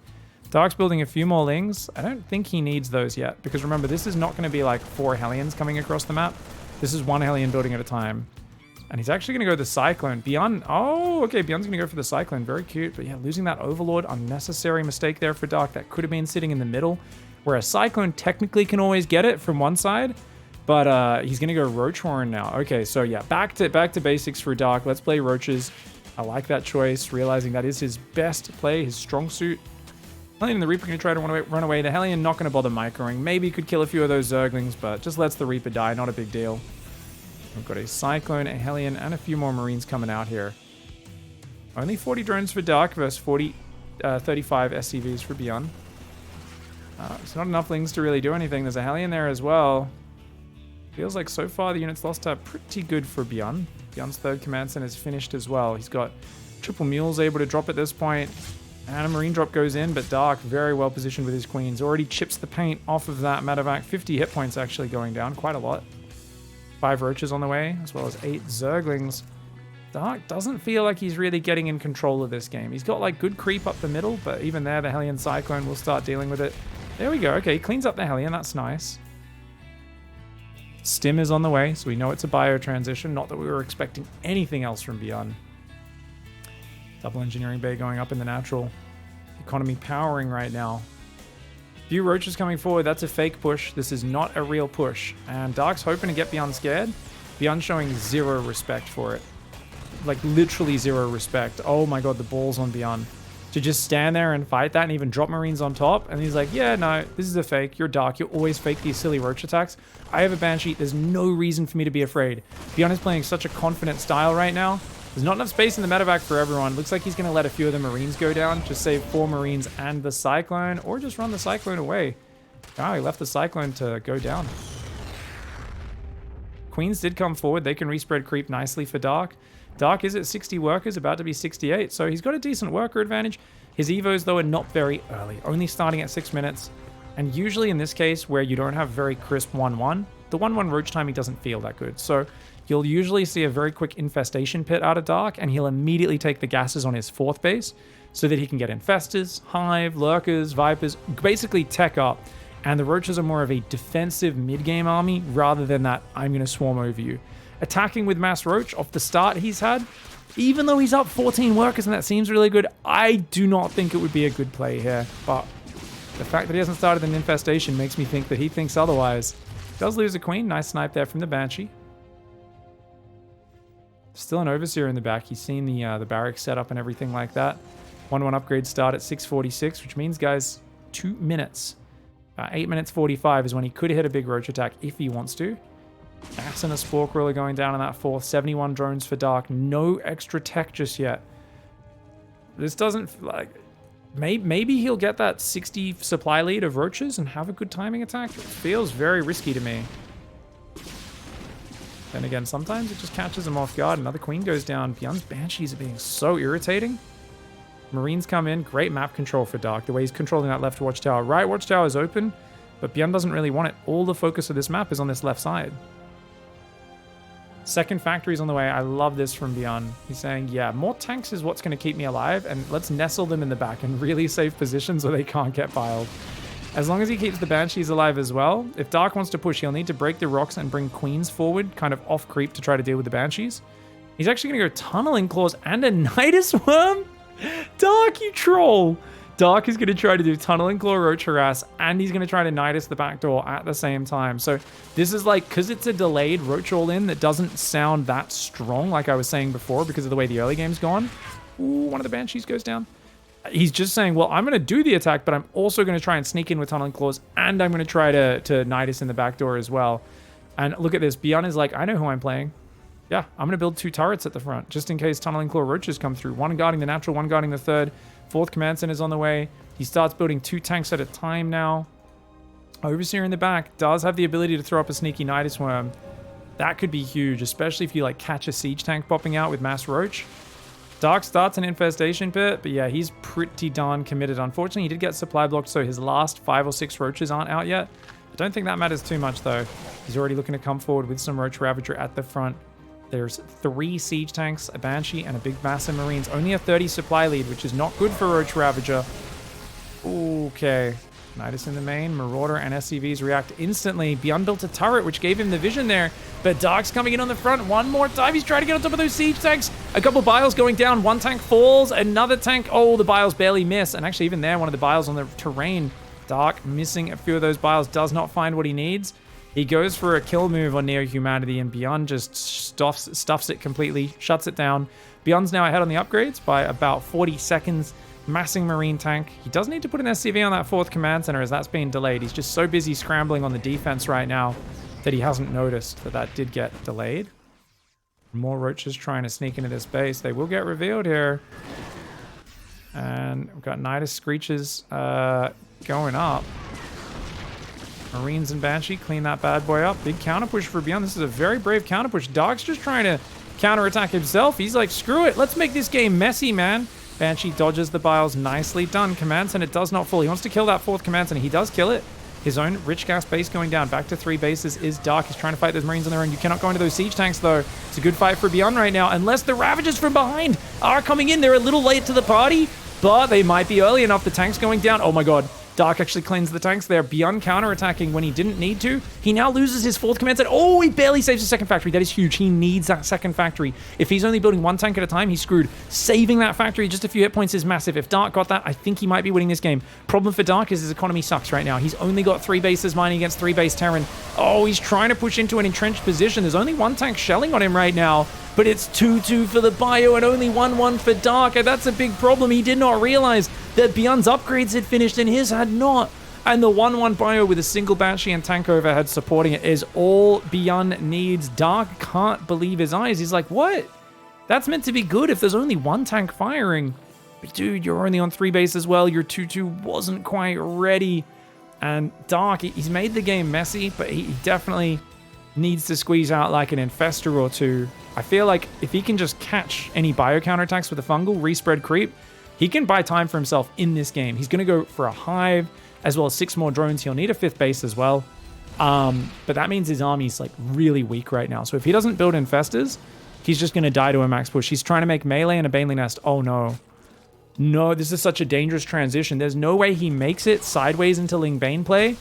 Dark's building a few more Lings. I don't think he needs those yet. Because remember, this is not going to be like 4 Hellions coming across the map. This is 1 Hellion building at a time. And he's actually going to go the Cyclone. BYUN, oh, okay, BYUN's going to go for the Cyclone. Very cute. But yeah, losing that Overlord, unnecessary mistake there for Dark. That could have been sitting in the middle. Where a Cyclone technically can always get it from one side. But he's going to go Roach Horn now. Okay, so yeah, back to basics for Dark. Let's play Roaches. I like that choice, realizing that is his best play, his strong suit. Hellion and the Reaper going to try to run away. The Hellion not going to bother microing. Maybe could kill a few of those Zerglings, but just lets the Reaper die. Not a big deal. We've got a Cyclone, a Hellion, and a few more Marines coming out here. Only 40 drones for Dark versus 35 SCVs for BYUN. It's not enough Lings to really do anything. There's a Hellion there as well. Feels like so far the units lost are pretty good for BYUN. BYUN's third command center is finished as well. He's got triple mules able to drop at this point. And a marine drop goes in, but Dark very well positioned with his queens. Already chips the paint off of that medevac. 50 hit points actually going down, quite a lot. 5 roaches on the way, as well as 8 zerglings. Dark doesn't feel like he's really getting in control of this game. He's got like good creep up the middle, but even there, the Hellion Cyclone will start dealing with it. There we go. Okay, he cleans up the Hellion. That's nice. Stim is on the way, so we know it's a bio transition. Not that we were expecting anything else from BYUN. Double engineering bay going up in the natural. Economy powering right now. Few roaches coming forward. That's a fake push. This is not a real push. And Dark's hoping to get BYUN scared. BYUN showing zero respect for it. Like literally zero respect. Oh my god, the balls on BYUN. To just stand there and fight that and even drop marines on top. And he's like, yeah, no, this is a fake. You're Dark. You always fake these silly roach attacks. I have a Banshee. There's no reason for me to be afraid. BYUN is playing such a confident style right now. There's not enough space in the medevac for everyone. Looks like he's going to let a few of the marines go down. Just save 4 marines and the Cyclone. Or just run the Cyclone away. Oh, he left the Cyclone to go down. Queens did come forward. They can respread creep nicely for Dark. Dark is at 60 workers, about to be 68. So he's got a decent worker advantage. His evos, though, are not very early. Only starting at 6 minutes. And usually in this case, where you don't have very crisp 1-1, the 1-1 roach timing doesn't feel that good. So you'll usually see a very quick infestation pit out of Dark, and he'll immediately take the gases on his 4th base so that he can get infestors, hive, lurkers, vipers, basically tech up. And the roaches are more of a defensive mid-game army rather than that I'm going to swarm over you. Attacking with mass roach off the start he's had, even though he's up 14 workers and that seems really good, I do not think it would be a good play here. But the fact that he hasn't started an infestation makes me think that he thinks otherwise. Does lose a queen. Nice snipe there from the Banshee. Still an Overseer in the back. He's seen the barracks set up and everything like that. 1-1 upgrade start at 6:46, which means, guys, 2 minutes. 8 minutes 45 is when he could hit a big roach attack if he wants to. Gas and a Spore Crawler going down in that 4th. 71 drones for Dark. No extra tech just yet. This doesn't, like... Maybe he'll get that 60 supply lead of roaches and have a good timing attack. It feels very risky to me. Then again, sometimes it just catches him off guard. Another queen goes down. BYUN's Banshees are being so irritating. Marines come in. Great map control for Dark. The way he's controlling that left watchtower. Right watchtower is open, but BYUN doesn't really want it. All the focus of this map is on this left side. Second factory's on the way. I love this from BYUN. He's saying, yeah, more tanks is what's going to keep me alive, and let's nestle them in the back in really safe positions where they can't get piled. As long as he keeps the Banshees alive as well, if Dark wants to push, he'll need to break the rocks and bring queens forward, kind of off creep to try to deal with the Banshees. He's actually going to go Tunneling Claws and a Nidus Worm? Dark, you troll! Dark is going to try to do Tunneling Claw, Roach Harass, and he's going to try to Nidus the back door at the same time. So this is like, because it's a delayed Roach all-in that doesn't sound that strong, like I was saying before, because of the way the early game's gone. Ooh, one of the Banshees goes down. He's just saying, well, I'm going to do the attack, but I'm also going to try and sneak in with Tunneling Claws, and I'm going to try to Nidus in the back door as well. And look at this. BYUN is like, I know who I'm playing. Yeah, I'm going to build 2 turrets at the front, just in case Tunneling Claw Roaches come through. 1 guarding the natural, 1 guarding the 3rd. 4th command center is on the way. He starts building 2 tanks at a time now. Overseer in the back does have the ability to throw up a sneaky Nidus Worm. That could be huge, especially if you like catch a siege tank popping out with mass roach. Dark starts an infestation pit, but yeah, he's pretty darn committed. Unfortunately, he did get supply blocked, so his last 5 or 6 roaches aren't out yet. I don't think that matters too much, though. He's already looking to come forward with some Roach Ravager at the front. There's 3 siege tanks, a Banshee, and a big mass of Marines. Only a 30 supply lead, which is not good for Roach Ravager. Okay. Nidus in the main. Marauder and SCVs react instantly. BYUN built a turret, which gave him the vision there. But Dark's coming in on the front one more time. He's trying to get on top of those siege tanks. A couple biles going down. 1 tank falls. Another tank. Oh, the biles barely miss. And actually, even there, one of the biles on the terrain. Dark missing a few of those biles. Does not find what he needs. He goes for a kill move on Neo-Humanity, and BYUN just stuffs it completely, shuts it down. BYUN's now ahead on the upgrades by about 40 seconds. Massing Marine tank. He does need to put an SCV on that 4th command center as that's being delayed. He's just so busy scrambling on the defense right now that he hasn't noticed that that did get delayed. More roaches trying to sneak into this base. They will get revealed here. And we've got Nidus Screeches going up. Marines and Banshee clean that bad boy up. Big counter push for BYUN. This is a very brave counter push. Dark's just trying to counterattack himself. He's like, screw it. Let's make this game messy, man. Banshee dodges the biles. Nicely done. Command Center does not fall. He wants to kill that 4th Command Center. He does kill it. His own rich gas base going down. Back to 3 bases is Dark. He's trying to fight those Marines on their own. You cannot go into those siege tanks, though. It's a good fight for BYUN right now, unless the Ravagers from behind are coming in. They're a little late to the party, but they might be early enough. The tank's going down. Oh my god. Dark actually cleans the tanks there. BYUN counterattacking when he didn't need to. He now loses his 4th command center. Oh, he barely saves his 2nd factory. That is huge. He needs that 2nd factory. If he's only building 1 tank at a time, he's screwed. Saving that factory just a few hit points is massive. If Dark got that, I think he might be winning this game. Problem for Dark is his economy sucks right now. He's only got 3 bases mining against 3 base Terran. Oh, he's trying to push into an entrenched position. There's only 1 tank shelling on him right now, but it's 2-2 for the bio and only 1-1 for Dark, and that's a big problem. He did not realize that BYUN's upgrades had finished and his had not. And the 1-1 bio with a single Banshee and tank overhead supporting it is all BYUN needs. Dark can't believe his eyes. He's like, what? That's meant to be good if there's only 1 tank firing. But dude, you're only on 3 base as well. Your 2-2 wasn't quite ready. And Dark, he's made the game messy, but he definitely needs to squeeze out like an Infestor or 2. I feel like if he can just catch any bio counterattacks with a fungal, respread creep, he can buy time for himself in this game. He's going to go for a hive, as well as 6 more drones. He'll need a 5th base as well. But that means his army's like really weak right now. So if he doesn't build Infestors, he's just going to die to a max push. He's trying to make melee and a Baneling Nest. Oh no. No, this is such a dangerous transition. There's no way he makes it sideways into Ling Bane play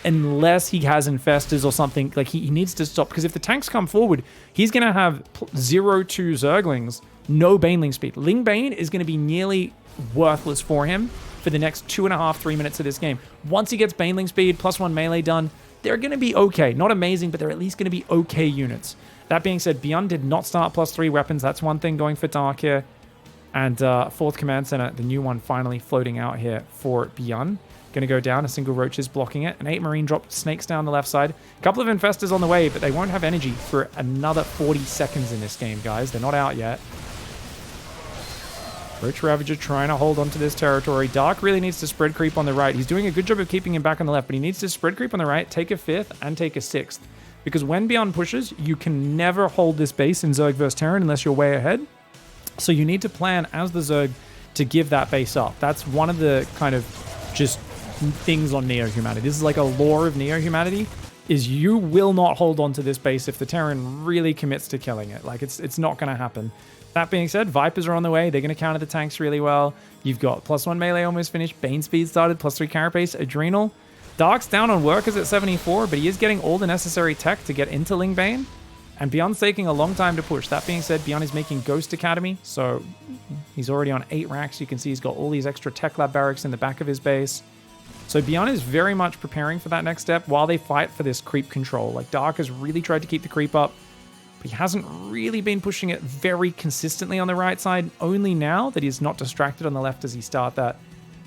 unless he has Infestors or something. Like he needs to stop, because if the tanks come forward, he's going to have 0-2 Zerglings, no Baneling speed. Ling Bane is going to be nearly worthless for him for the next 2.5-3 minutes of this game. Once he gets Baneling speed, +1 melee done, they're going to be okay. Not amazing, but they're at least going to be okay units. That being said, BYUN did not start +3 weapons. That's one thing going for Dark here. And 4th Command Center, the new one finally floating out here for BYUN. Going to go down. A single Roach is blocking it. An 8 Marine drop snakes down the left side. A couple of Infestors on the way, but they won't have energy for another 40 seconds in this game, guys. They're not out yet. Roach Ravager trying to hold onto this territory. Dark really needs to spread creep on the right. He's doing a good job of keeping him back on the left, but he needs to spread creep on the right, take a 5th, and take a 6th. Because when BYUN pushes, you can never hold this base in Zerg vs Terran unless you're way ahead. So you need to plan as the Zerg to give that base up. That's one of the kind of just things on Neo-Humanity. This is like a lore of Neo-Humanity, is you will not hold on to this base if the Terran really commits to killing it. Like, it's not going to happen. That being said, Vipers are on the way. They're going to counter the tanks really well. You've got +1 melee almost finished. Bane speed started, +3 carapace, Adrenal. Dark's down on workers at 74, but he is getting all the necessary tech to get into Ling Bane. And BYUN's taking a long time to push. That being said, BYUN is making Ghost Academy, so he's already on 8 racks. You can see he's got all these extra tech lab barracks in the back of his base. So BYUN is very much preparing for that next step while they fight for this creep control. Like, Dark has really tried to keep the creep up, but he hasn't really been pushing it very consistently on the right side. Only now that he's not distracted on the left as he start that.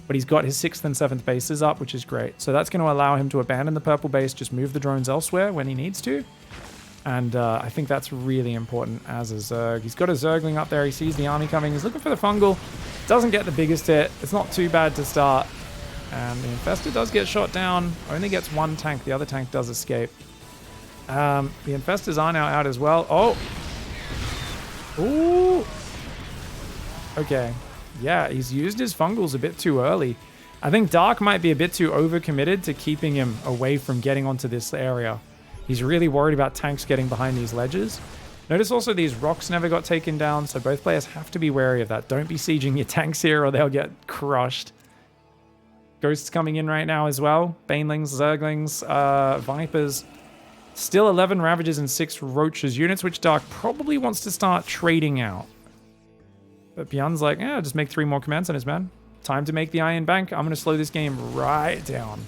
But he's got his 6th and 7th bases up, which is great. So that's going to allow him to abandon the purple base, just move the drones elsewhere when he needs to. And I think that's really important as a Zerg. He's got a Zergling up there. He sees the army coming. He's looking for the fungal. Doesn't get the biggest hit. It's not too bad to start. And the Infestor does get shot down. Only gets 1 tank. The other tank does escape. The Infestors are now out as well. Oh! Ooh! Okay. Yeah, he's used his fungals a bit too early. I think Dark might be a bit too overcommitted to keeping him away from getting onto this area. He's really worried about tanks getting behind these ledges. Notice also these rocks never got taken down, so both players have to be wary of that. Don't be sieging your tanks here or they'll get crushed. Ghosts coming in right now as well. Banelings, Zerglings, Vipers. Still 11 Ravagers and 6 Roaches units, which Dark probably wants to start trading out. But BYUN's like, yeah, just make 3 more command centers, man. Time to make the Iron Bank. I'm going to slow this game right down.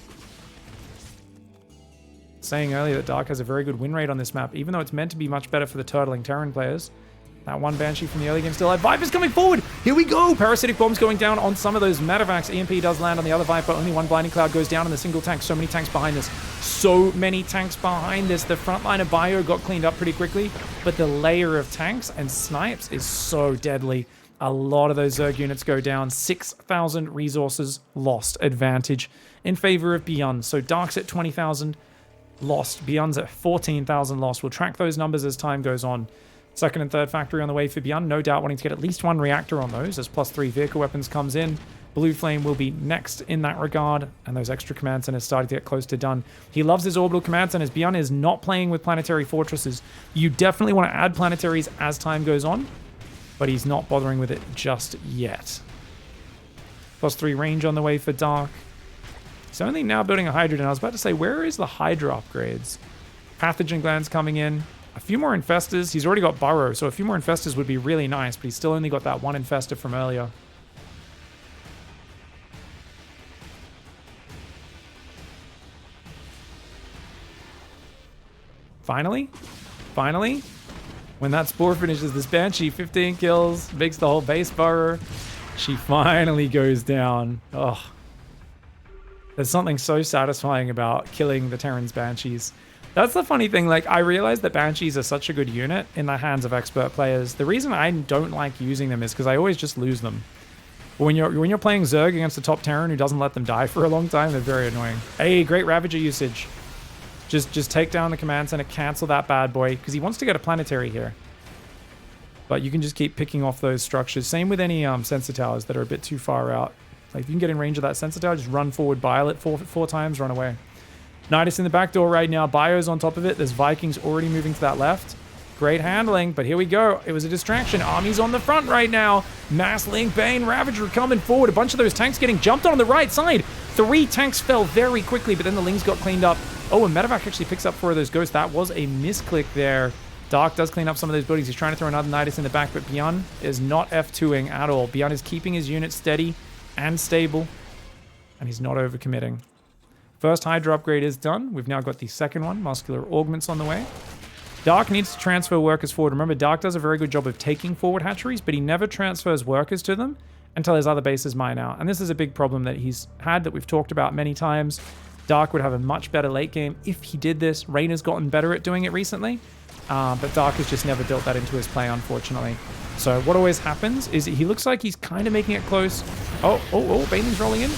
Saying earlier that Dark has a very good win rate on this map, even though it's meant to be much better for the turtling Terran players. That 1 Banshee from the early game still alive. Viper's coming forward! Here we go! Parasitic Bombs going down on some of those Metavacs. EMP does land on the other Viper. Only 1 Blinding Cloud goes down in the single tank. So many tanks behind this. So many tanks behind this. The front line of Bio got cleaned up pretty quickly, but the layer of tanks and snipes is so deadly. A lot of those Zerg units go down. 6,000 resources lost advantage in favor of BYUN. So Dark's at 20,000 lost. BYUN's at 14,000 lost. We'll track those numbers as time goes on. Second and third factory on the way for BYUN. No doubt wanting to get at least one reactor on those as +3 vehicle weapons comes in. Blue Flame will be next in that regard, and those extra command centers starting to get close to done. He loves his orbital command centers. BYUN is not playing with planetary fortresses. You definitely want to add planetaries as time goes on, but he's not bothering with it just yet. +3 range on the way for Dark. He's only now building a Hydra, and I was about to say, where is the Hydra upgrades? Pathogen glands coming in. A few more infestors. He's already got Burrow, so a few more infestors would be really nice, but he's still only got that one infestor from earlier. Finally, when that Spore finishes, this Banshee, 15 kills, makes the whole base burrow. She finally goes down. Oh, there's something so satisfying about killing the Terran's Banshees. That's the funny thing, like, I realize that Banshees are such a good unit in the hands of expert players. The reason I don't like using them is because I always just lose them. When you're playing Zerg against the top Terran who doesn't let them die for a long time, they're very annoying. Hey, great Ravager usage. Just take down the command center, cancel that bad boy, because he wants to get a planetary here. But you can just keep picking off those structures. Same with any sensor towers that are a bit too far out. Like, if you can get in range of that sensor tower, just run forward, bile it four times, run away. Nidus in the back door right now. Bio's on top of it. There's Vikings already moving to that left. Great handling, but here we go. It was a distraction. Army's on the front right now. Mass Link, Bane, Ravager coming forward. A bunch of those tanks getting jumped on the right side. 3 tanks fell very quickly, but then the Lings got cleaned up. Oh, and Medevac actually picks up 4 of those ghosts. That was a misclick there. Dark does clean up some of those buildings. He's trying to throw another Nidus in the back, but BYUN is not F2ing at all. BYUN is keeping his unit steady and stable, and he's not overcommitting. First Hydra upgrade is done. We've now got the second one, Muscular Augments, on the way. Dark needs to transfer workers forward. Remember, Dark does a very good job of taking forward hatcheries, but he never transfers workers to them until his other bases mine out. And this is a big problem that he's had that we've talked about many times. Dark would have a much better late game if he did this. Reyna's gotten better at doing it recently, but Dark has just never built that into his play, unfortunately. So what always happens is he looks like he's kind of making it close. Oh, Baneling's rolling in.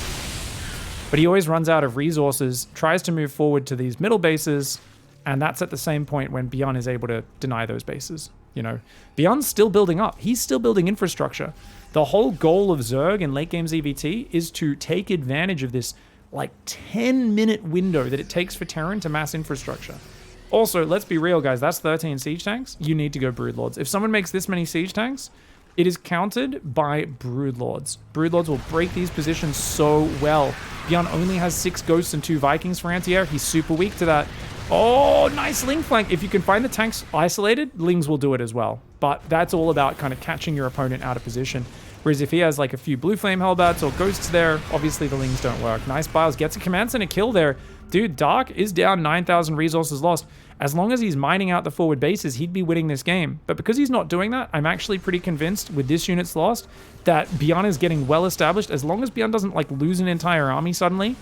But he always runs out of resources, tries to move forward to these middle bases, and that's at the same point when BYUN is able to deny those bases. You know, BYUN's still building up. He's still building infrastructure. The whole goal of Zerg in late game ZVT is to take advantage of this like 10-minute window that it takes for Terran to mass infrastructure. Also, let's be real, guys. That's 13 siege tanks. You need to go Broodlords. If someone makes this many siege tanks, it is countered by Broodlords. Broodlords will break these positions so well. BYUN only has 6 Ghosts and 2 Vikings for anti-air. He's super weak to that. Oh, nice Ling flank. If you can find the tanks isolated, Lings will do it as well. But that's all about kind of catching your opponent out of position. Whereas if he has like a few Blue Flame Hellbats or Ghosts there, obviously the Lings don't work. Nice Biles gets a command center kill there. Dude, Dark is down 9,000 resources lost. As long as he's mining out the forward bases, he'd be winning this game. But because he's not doing that, I'm actually pretty convinced with this unit's lost that BYUN is getting well established. As long as BYUN doesn't like lose an entire army suddenly,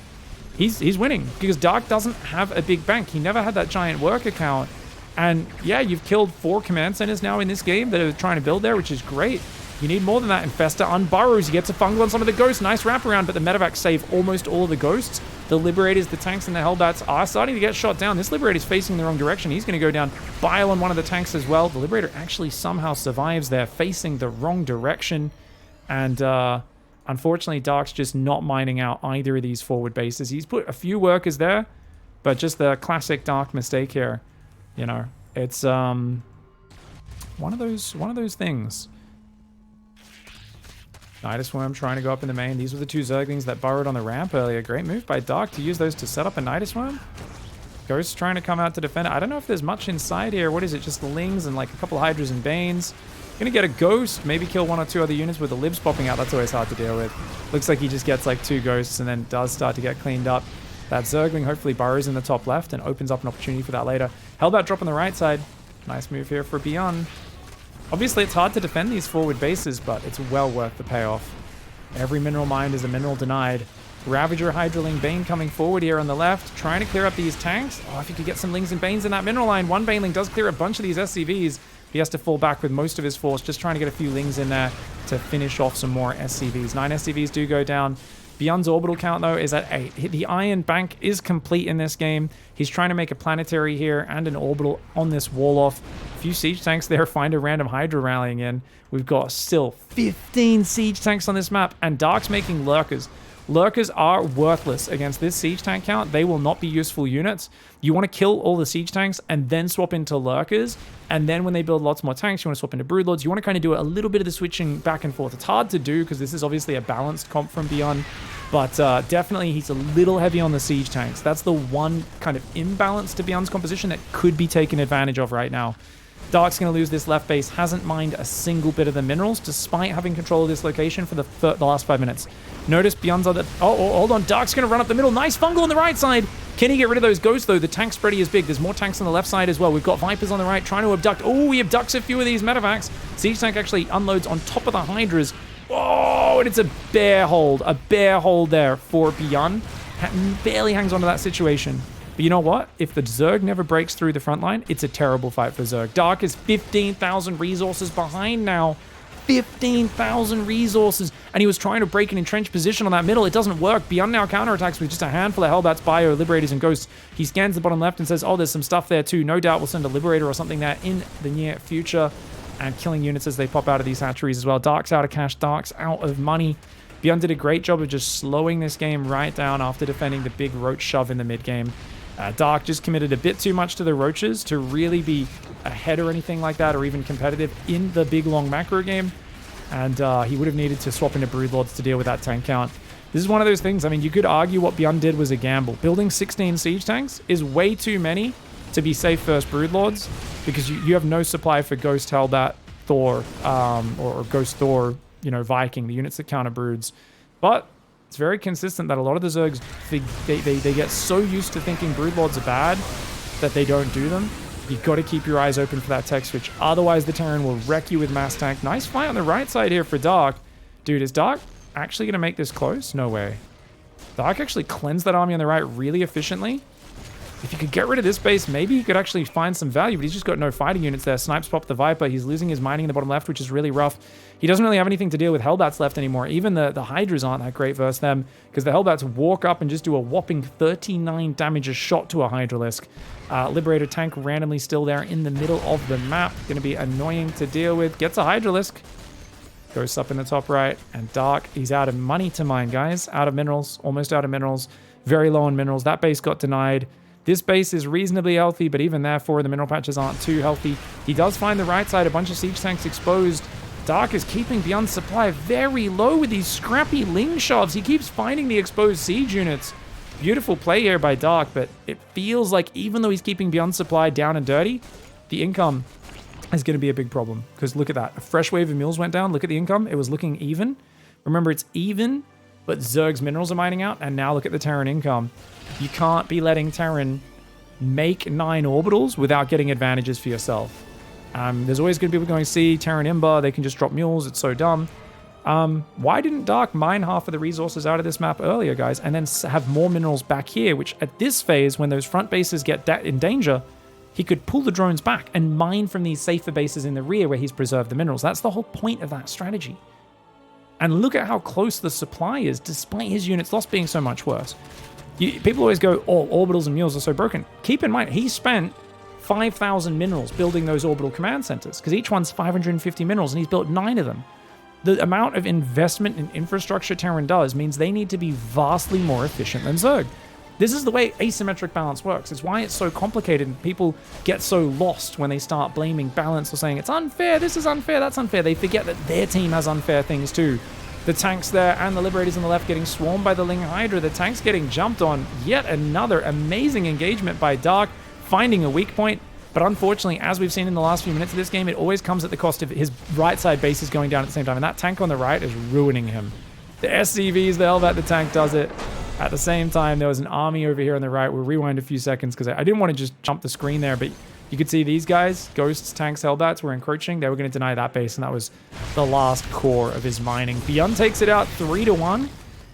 he's winning. Because Dark doesn't have a big bank. He never had that giant worker count. And yeah, you've killed 4 command centers now in this game that are trying to build there, which is great. You need more than that. Infestor unburrows. He gets a fungal on some of the ghosts. Nice wraparound, but the medevacs save almost all of the ghosts. The Liberators, the tanks, and the Hellbats are starting to get shot down. This Liberator's facing the wrong direction. He's going to go down. Bile on one of the tanks as well. The Liberator actually somehow survives there, facing the wrong direction. And unfortunately, Dark's just not mining out either of these forward bases. He's put a few workers there, but just the classic Dark mistake here. You know, it's one of those things. Nidus Worm trying to go up in the main. These were the 2 Zerglings that burrowed on the ramp earlier. Great move by Dark to use those to set up a Nidus Worm. Ghost trying to come out to defend it. I don't know if there's much inside here. What is it? Just the Lings and like a couple Hydras and Banes. Gonna get a Ghost. Maybe kill 1 or 2 other units with the Libs popping out. That's always hard to deal with. Looks like he just gets like 2 Ghosts and then does start to get cleaned up. That Zergling hopefully burrows in the top left and opens up an opportunity for that later. Hellbat drop on the right side. Nice move here for BYUN. Obviously, it's hard to defend these forward bases, but it's well worth the payoff. Every mineral mined is a mineral denied. Ravager, Hydraling, Bane coming forward here on the left, trying to clear up these tanks. Oh, if you could get some Lings and Banes in that mineral line. One Baneling does clear a bunch of these SCVs. He has to fall back with most of his force, just trying to get a few Lings in there. to finish off some more SCVs. 9 SCVs do go down. BYUN's orbital count, though, is at 8. The Iron Bank is complete in this game. He's trying to make a planetary here and an orbital on this wall-off. A few siege tanks there. Find a random Hydra rallying in. We've got still 15 siege tanks on this map, and Dark's making lurkers. Lurkers are worthless against this siege tank count. They will not be useful units. You want to kill all the siege tanks and then swap into lurkers. And then when they build lots more tanks, you want to swap into broodlords. You want to kind of do a little bit of the switching back and forth. It's hard to do because this is obviously a balanced comp from BYUN. But definitely he's a little heavy on the siege tanks. That's the one kind of imbalance to BYUN's composition that could be taken advantage of right now. Dark's going to lose this left base, hasn't mined a single bit of the minerals, despite having control of this location for the last 5 minutes. Notice BYUN's other... Oh, hold on. Dark's going to run up the middle. Nice fungal on the right side. Can he get rid of those ghosts, though? The tank spready is big. There's more tanks on the left side as well. We've got Vipers on the right trying to abduct. Oh, he abducts a few of these medevacs. Siege tank actually unloads on top of the Hydras. Oh, and it's a bear hold. A bear hold there for BYUN. Barely hangs on to that situation. But you know what? If the Zerg never breaks through the front line, it's a terrible fight for Zerg. Dark is 15,000 resources behind now. 15,000 resources. And he was trying to break an entrenched position on that middle. It doesn't work. BYUN now counterattacks with just a handful of Hellbats, Bio, Liberators, and Ghosts. He scans the bottom left and says, oh, there's some stuff there too. No doubt we'll send a Liberator or something there in the near future. And killing units as they pop out of these hatcheries as well. Dark's out of cash. Dark's out of money. BYUN did a great job of just slowing this game right down after defending the big roach shove in the mid game. Dark just committed a bit too much to the roaches to really be ahead or anything like that, or even competitive in the big long macro game. And he would have needed to swap into Broodlords to deal with that tank count. This is one of those things, I mean, you could argue what BYUN did was a gamble. Building 16 siege tanks is way too many to be safe first Broodlords, because you have no supply for Ghost Hellbat, Thor, or Ghost Thor, you know, Viking, the units that counter broods. But it's very consistent that a lot of the Zergs, they get so used to thinking Broodlords are bad that they don't do them. You've got to keep your eyes open for that tech switch. Otherwise, the Terran will wreck you with mass tank. Nice fight on the right side here for Dark. Dude, is Dark actually going to make this close? No way. Dark actually cleansed that army on the right really efficiently. If you could get rid of this base, maybe he could actually find some value, but he's just got no fighting units there. Snipes popped the Viper. He's losing his mining in the bottom left, which is really rough. He doesn't really have anything to deal with Hellbats left anymore. Even the Hydras aren't that great versus them, because the Hellbats walk up and just do a whopping 39 damage a shot to a Hydralisk. Liberator tank randomly still there in the middle of the map. Going to be annoying to deal with. Gets a Hydralisk. Goes up in the top right. And Dark, he's out of money to mine, guys. Out of minerals. Almost out of minerals. Very low on minerals. That base got denied. This base is reasonably healthy, but even therefore, the mineral patches aren't too healthy. He does find the right side, a bunch of siege tanks exposed. Dark is keeping BYUN's supply very low with these scrappy Ling shoves. He keeps finding the exposed siege units. Beautiful play here by Dark, but it feels like even though he's keeping BYUN's supply down and dirty, the income is going to be a big problem. Because look at that. A fresh wave of mules went down. Look at the income. It was looking even. Remember, it's even, but Zerg's minerals are mining out. And now look at the Terran income. You can't be letting Terran make 9 orbitals without getting advantages for yourself. There's always going to be people going, see, Terran Imba, they can just drop mules, it's so dumb. Why didn't Dark mine half of the resources out of this map earlier, guys, and then have more minerals back here, which at this phase, when those front bases get in danger, he could pull the drones back and mine from these safer bases in the rear where he's preserved the minerals. That's the whole point of that strategy. And look at how close the supply is, despite his units loss being so much worse. People always go, oh, orbitals and mules are so broken. Keep in mind, he spent 5,000 minerals building those orbital command centers, because each one's 550 minerals, and he's built 9 of them. The amount of investment in infrastructure Terran does means they need to be vastly more efficient than Zerg. This is the way asymmetric balance works. It's why it's so complicated, and people get so lost when they start blaming balance or saying, it's unfair, this is unfair, that's unfair. They forget that their team has unfair things too. The tanks there and the Liberators on the left getting swarmed by the Ling Hydra. The tanks getting jumped on. Yet another amazing engagement by Dark, finding a weak point. But unfortunately, as we've seen in the last few minutes of this game, it always comes at the cost of his right side base is going down at the same time. And that tank on the right is ruining him. The SCVs, the Hellbat, the tank does it. At the same time, there was an army over here on the right. We'll rewind a few seconds because I didn't want to just jump the screen there, but you could see these guys, Ghosts, Tanks, Hellbats, were encroaching. They were going to deny that base, and that was the last core of his mining. BYUN takes it out 3-1.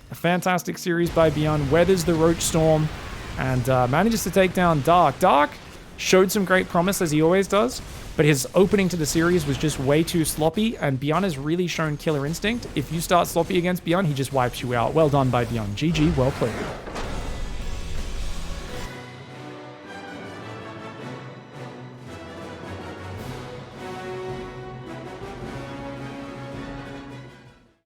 A fantastic series by BYUN. Weathers the Roach Storm and manages to take down Dark. Dark, showed some great promise as he always does, but his opening to the series was just way too sloppy, and BYUN has really shown killer instinct. If you start sloppy against BYUN, he just wipes you out. Well done by BYUN. GG, well played.